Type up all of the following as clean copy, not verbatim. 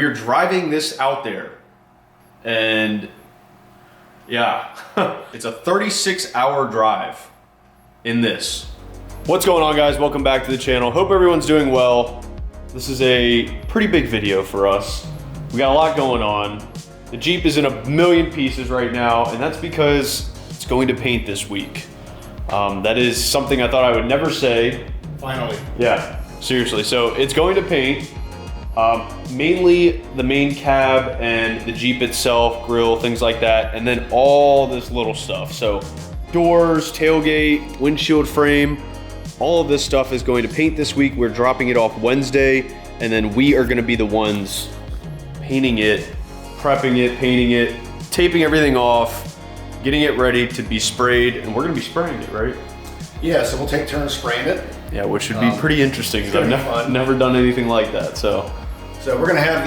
We're driving this out there, and yeah, it's a 36-hour drive in this. What's going on, guys? Welcome back to the channel. Hope everyone's doing well. This is a pretty big video for us. We got a lot going on. The Jeep is in a million pieces right now, and that's because it's going to paint this week. That is something I thought I would never say. Finally. Yeah, seriously. So it's going to paint. Mainly the main cab and the Jeep itself, grill, things like that, and then all this little stuff. So doors, tailgate, windshield frame, all of this stuff is going to paint this week. We're dropping it off Wednesday, and then we are gonna be the ones painting it, prepping it, painting it, taping everything off, getting it ready to be sprayed, and we're gonna be spraying it, right? Yeah, so we'll take turns spraying it. Yeah, which should be pretty interesting because I've never done anything like that, so. So we're gonna have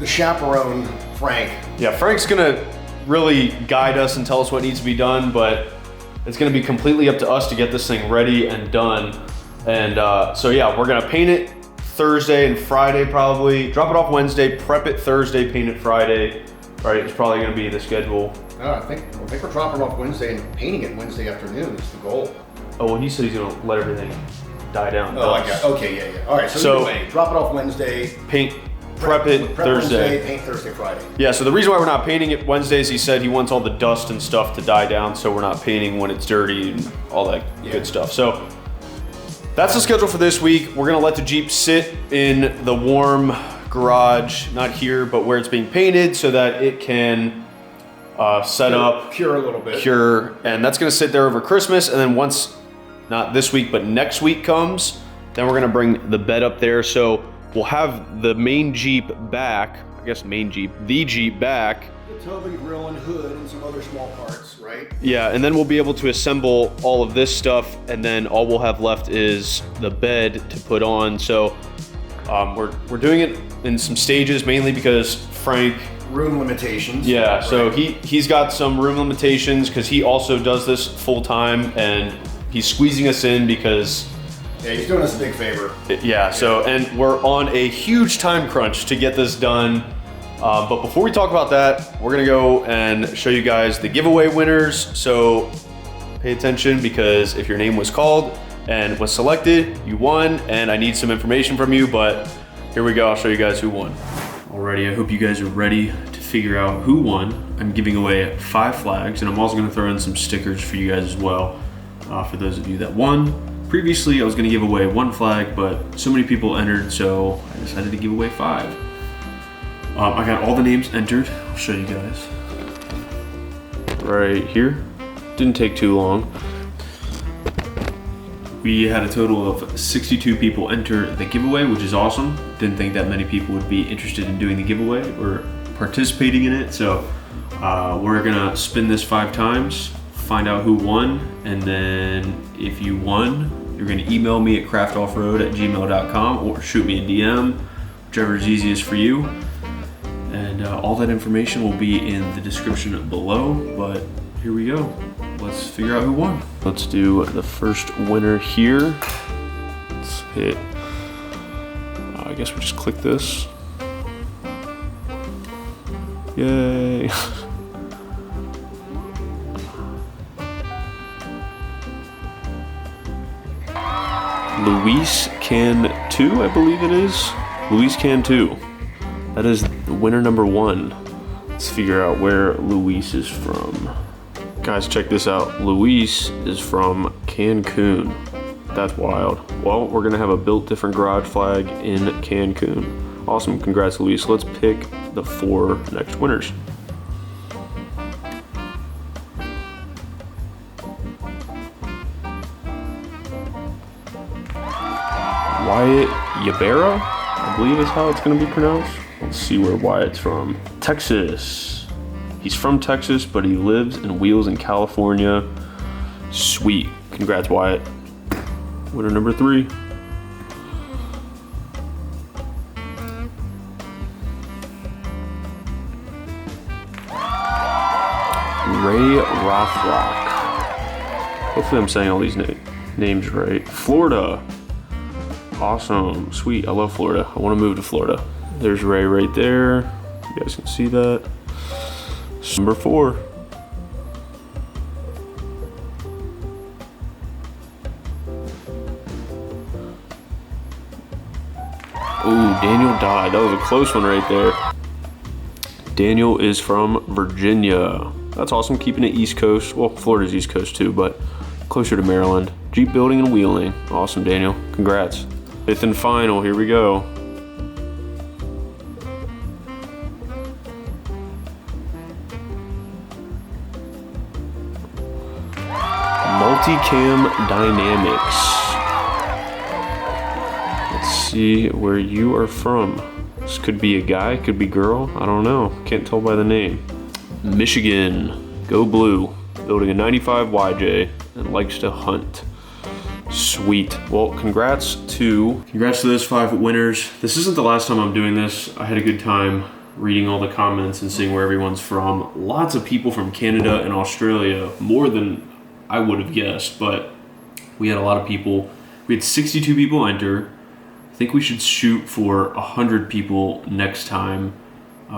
the chaperone, Frank. Yeah, Frank's gonna really guide us and tell us what needs to be done, but it's gonna be completely up to us to get this thing ready and done. And so yeah, we're gonna paint it Thursday and Friday probably, drop it off Wednesday, prep it Thursday, paint it Friday. Right, it's probably gonna be the schedule. I think we're dropping it off Wednesday and painting it Wednesday afternoon is the goal. Oh, well, he said he's gonna let everything die down. Oh, I got it. Okay, yeah. All right, so either way, drop it off Wednesday. Prep it Thursday. Wednesday, paint Thursday, Friday. Yeah, so the reason why we're not painting it Wednesdays, he said he wants all the dust and stuff to die down, so we're not painting when it's dirty and all that good stuff. So that's the schedule for this week. We're gonna let the Jeep sit in the warm garage, not here, but where it's being painted, so that it can set up, cure a little bit, and that's gonna sit there over Christmas. And then once, not this week, but next week comes, then we're gonna bring the bed up there. So we'll have the main Jeep back, the Jeep back. The tub and grill and hood and some other small parts, right? Yeah, and then we'll be able to assemble all of this stuff, and then all we'll have left is the bed to put on. So we're doing it in some stages, mainly because Frank, room limitations. Yeah, so he's got some room limitations because he also does this full time, and he's squeezing us in because he's doing us a big favor. Yeah, so, and we're on a huge time crunch to get this done. But before we talk about that, we're gonna go and show you guys the giveaway winners. So pay attention, because if your name was called and was selected, you won, and I need some information from you, but here we go, I'll show you guys who won. Alrighty, I hope you guys are ready to figure out who won. I'm giving away 5 flags, and I'm also gonna throw in some stickers for you guys as well, for those of you that won. Previously, I was gonna give away 1 flag, but so many people entered, so I decided to give away 5. I got all the names entered. I'll show you guys. Right here. Didn't take too long. We had a total of 62 people enter the giveaway, which is awesome. Didn't think that many people would be interested in doing the giveaway or participating in it. So we're gonna spin this 5 times, find out who won, and then if you won, you're gonna email me at kraftoffroad@gmail.com or shoot me a DM, whichever is easiest for you. And all that information will be in the description below, but here we go. Let's figure out who won. Let's do the first winner here. Let's hit, I guess we just click this. Yay. Luis Can 2, I believe it is. Luis Can 2. That is winner number 1. Let's figure out where Luis is from. Guys, check this out. Luis is from Cancun. That's wild. Well, we're gonna have a built different garage flag in Cancun. Awesome, congrats Luis. Let's pick the 4 next winners. Wyatt Yabera, I believe is how it's gonna be pronounced. Let's see where Wyatt's from. Texas. He's from Texas, but he lives and wheels in California. Sweet. Congrats, Wyatt. Winner number 3. Ray Rothrock. Hopefully I'm saying all these names right. Florida. Awesome, sweet, I love Florida. I wanna move to Florida. There's Ray right there. You guys can see that. Number 4. Oh, Daniel died. That was a close one right there. Daniel is from Virginia. That's awesome, keeping it East Coast. Well, Florida's East Coast too, but closer to Maryland. Jeep building and wheeling. Awesome, Daniel. Congrats. 5th and final, here we go. Multicam Dynamics. Let's see where you are from. This could be a guy, could be girl, I don't know. Can't tell by the name. Michigan, go blue. Building a 95 YJ and likes to hunt. Sweet. Well, congrats to those 5 winners. This isn't the last time I'm doing this. I had a good time reading all the comments and seeing where everyone's from. Lots of people from Canada and Australia, more than I would have guessed, but we had a lot of people. We had 62 people enter. I think we should shoot for 100 people next time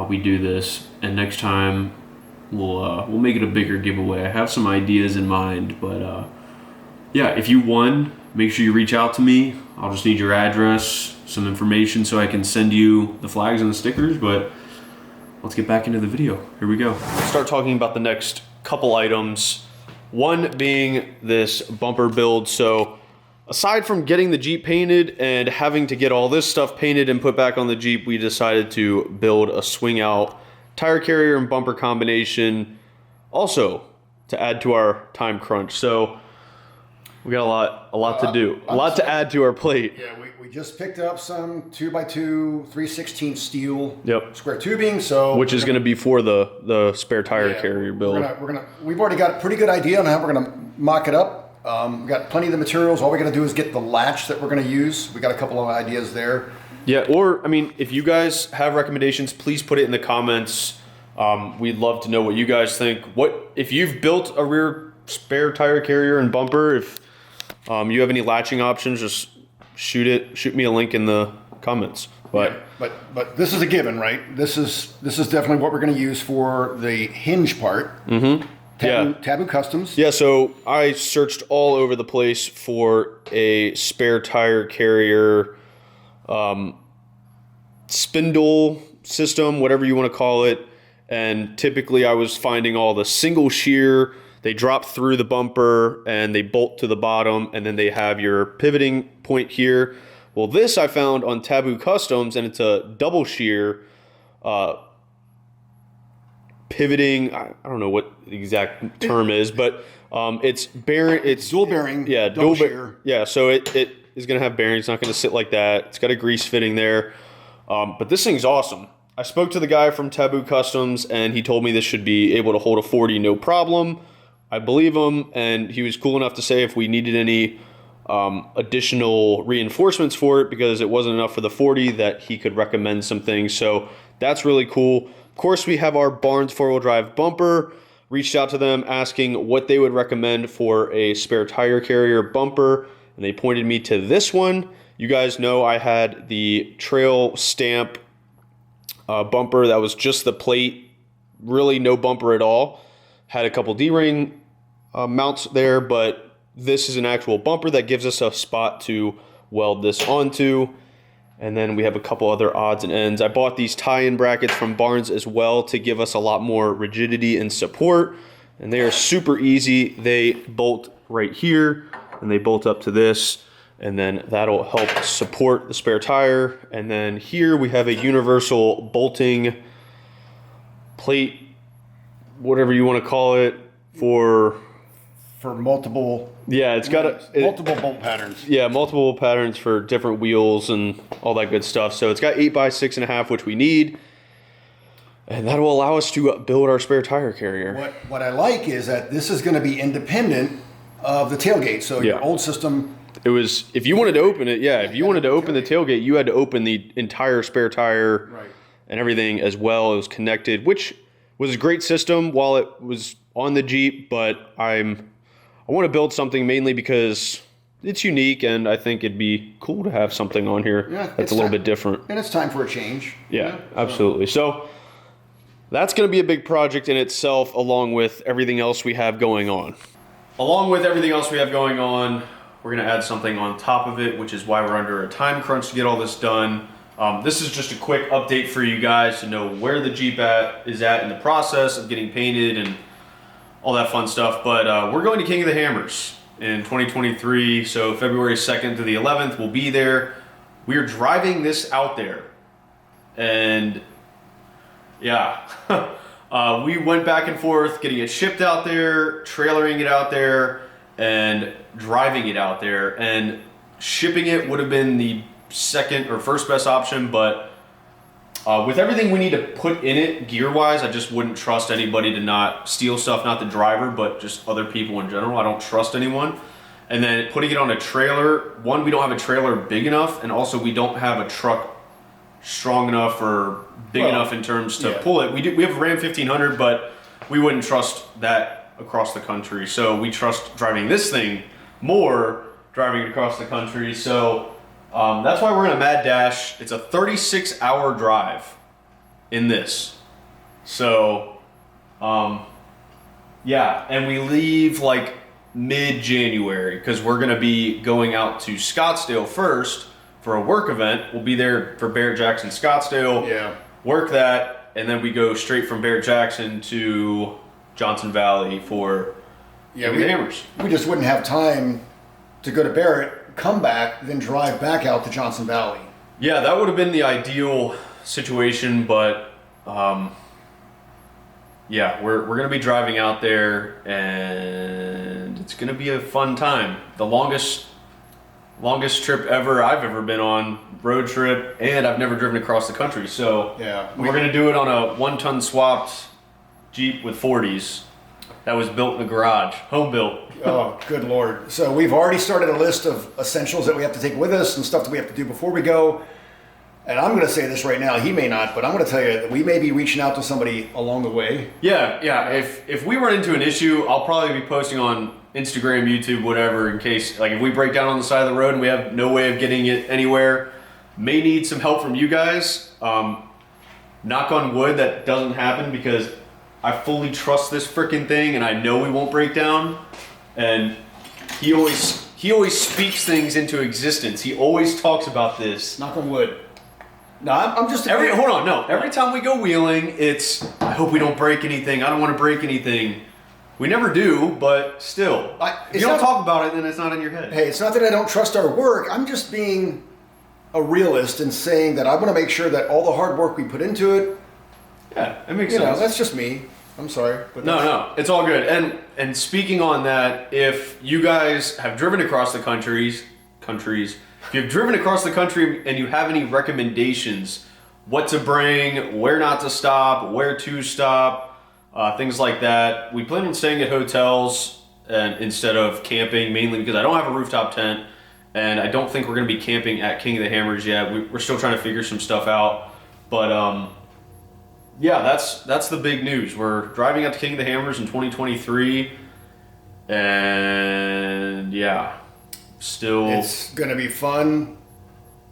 we do this, and next time we'll make it a bigger giveaway. I have some ideas in mind, but yeah, if you won, make sure you reach out to me. I'll just need your address, some information so I can send you the flags and the stickers, but let's get back into the video. Here we go. Let's start talking about the next couple items. One being this bumper build. So aside from getting the Jeep painted and having to get all this stuff painted and put back on the Jeep, we decided to build a swing out tire carrier and bumper combination also to add to our time crunch. So we got a lot to do, a lot to add to our plate. Yeah, we just picked up some 2x2 3/16 steel square tubing, so which is going to be for the spare tire carrier build. We've already got a pretty good idea on how we're going to mock it up. We've got plenty of the materials. All we got to do is get the latch that we're going to use. We got a couple of ideas there. Yeah, or I mean, if you guys have recommendations, please put it in the comments. We'd love to know what you guys think. What if you've built a rear spare tire carrier and bumper? If you have any latching options, just shoot me a link in the comments. But this is a given, right? This is definitely what we're going to use for the hinge part. Mm-hmm. Taboo Customs. Yeah, so I searched all over the place for a spare tire carrier spindle system, whatever you want to call it. And typically I was finding all the single shear. They drop through the bumper and they bolt to the bottom, and then they have your pivoting point here. Well, this I found on Taboo Customs, and it's a double shear pivoting. I don't know what the exact term is, but it's dual bearing. Yeah, dual shear. Yeah, so it is going to have bearings. It's not going to sit like that. It's got a grease fitting there. But this thing's awesome. I spoke to the guy from Taboo Customs, and he told me this should be able to hold a 40 no problem. I believe him, and he was cool enough to say if we needed any additional reinforcements for it, because it wasn't enough for the 40, that he could recommend some things. So that's really cool. Of course, we have our Barnes four-wheel drive bumper. Reached out to them asking what they would recommend for a spare tire carrier bumper, and they pointed me to this one. You guys know I had the Trail Stamp bumper that was just the plate, really no bumper at all. Had a couple D-ring mounts there, but this is an actual bumper that gives us a spot to weld this onto. And then we have a couple other odds and ends. I bought these tie-in brackets from Barnes as well to give us a lot more rigidity and support. And they are super easy. They bolt right here and they bolt up to this. And then that'll help support the spare tire. And then here we have a universal bolting plate, whatever you want to call it, for multiple. Yeah, it's got multiple bolt patterns. Yeah, multiple patterns for different wheels and all that good stuff. So it's got 8x6.5, which we need, and that will allow us to build our spare tire carrier. What I like is that this is going to be independent of the tailgate. So your old system. It was, if you wanted to open it, if you wanted to open the tailgate, you had to open the entire spare tire and everything as well. It was connected, which was a great system while it was on the Jeep, but I want to build something mainly because it's unique, and I think it'd be cool to have something on here that's a little bit different. And it's time for a change. Yeah, absolutely. So that's going to be a big project in itself, along with everything else we have going on. Along with everything else we have going on, we're going to add something on top of it, which is why we're under a time crunch to get all this done. This is just a quick update for you guys to know where the Jeep is at in the process of getting painted and all that fun stuff. But we're going to King of the Hammers in 2023, so February 2nd to the 11th, we'll be there. We're driving this out there, and yeah, we went back and forth getting it shipped out there, trailering it out there, and driving it out there. And shipping it would have been the second or first best option, but with everything we need to put in it gear-wise, I just wouldn't trust anybody to not steal stuff, not the driver, but just other people in general. I don't trust anyone. And then putting it on a trailer, one, we don't have a trailer big enough, and also we don't have a truck strong enough or big enough in terms to pull it. We have a Ram 1500, but we wouldn't trust that across the country. So we trust driving this thing more, driving it across the country. So that's why we're in a mad dash. It's a 36-hour drive in this. So, yeah, and we leave like mid-January because we're going to be going out to Scottsdale first for a work event. We'll be there for Barrett-Jackson Scottsdale, work that, and then we go straight from Barrett-Jackson to Johnson Valley for the Hammers. We just wouldn't have time to go to Barrett, come back, then drive back out to Johnson Valley. Yeah, that would have been the ideal situation, but yeah, we're going to be driving out there, and it's going to be a fun time. The longest trip ever I've ever been on, road trip, and I've never driven across the country. So we're going to do it on a 1-ton swapped Jeep with 40s that was built in the garage, home built. Oh, good Lord. So we've already started a list of essentials that we have to take with us and stuff that we have to do before we go. And I'm going to say this right now, he may not, but I'm going to tell you that we may be reaching out to somebody along the way. Yeah. If we run into an issue, I'll probably be posting on Instagram, YouTube, whatever, in case, like if we break down on the side of the road and we have no way of getting it anywhere, may need some help from you guys. Knock on wood, that doesn't happen because I fully trust this freaking thing and I know we won't break down. And he always speaks things into existence. He always talks about this. Knock on wood. No, I'm just... Every time we go wheeling, it's, I hope we don't break anything. I don't want to break anything. We never do, but still. If you don't talk about it, then it's not in your head. Hey, it's not that I don't trust our work. I'm just being a realist and saying that I want to make sure that all the hard work we put into it... Yeah, it makes sense. You know, that's just me. I'm sorry. But no, it's all good. And speaking on that, if you guys have driven across the countries, if you've driven across the country and you have any recommendations, what to bring, where not to stop, where to stop, things like that. We plan on staying at hotels and instead of camping, mainly because I don't have a rooftop tent, and I don't think we're going to be camping at King of the Hammers yet. We're still trying to figure some stuff out, but yeah, that's the big news. We're driving out to King of the Hammers in 2023, and yeah, still... It's going to be fun.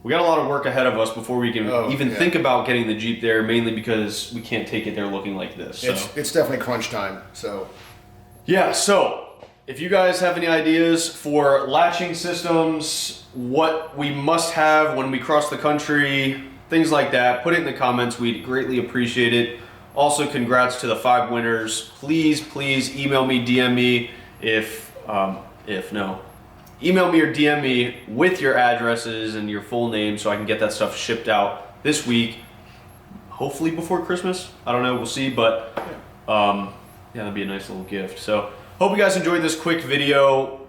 We got a lot of work ahead of us before we can think about getting the Jeep there, mainly because we can't take it there looking like this. So. It's definitely crunch time, so... Yeah, so if you guys have any ideas for latching systems, what we must have when we cross the country... Things like that, put it in the comments. We'd greatly appreciate it. Also, congrats to the 5 winners. Please email me, DM me email me or DM me with your addresses and your full name so I can get that stuff shipped out this week. Hopefully before Christmas. I don't know, we'll see, but yeah, that'd be a nice little gift. So, hope you guys enjoyed this quick video.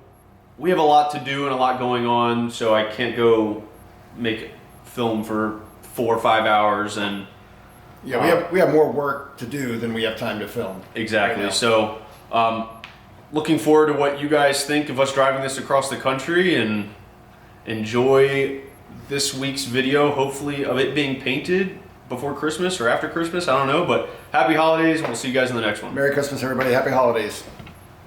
We have a lot to do and a lot going on, so I can't go make film for 4 or 5 hours, and we have more work to do than we have time to film. Exactly. Right, so looking forward to what you guys think of us driving this across the country, and enjoy this week's video, hopefully of it being painted before Christmas or after Christmas, I don't know, but happy holidays, and we'll see you guys in the next one. Merry Christmas, everybody. Happy holidays.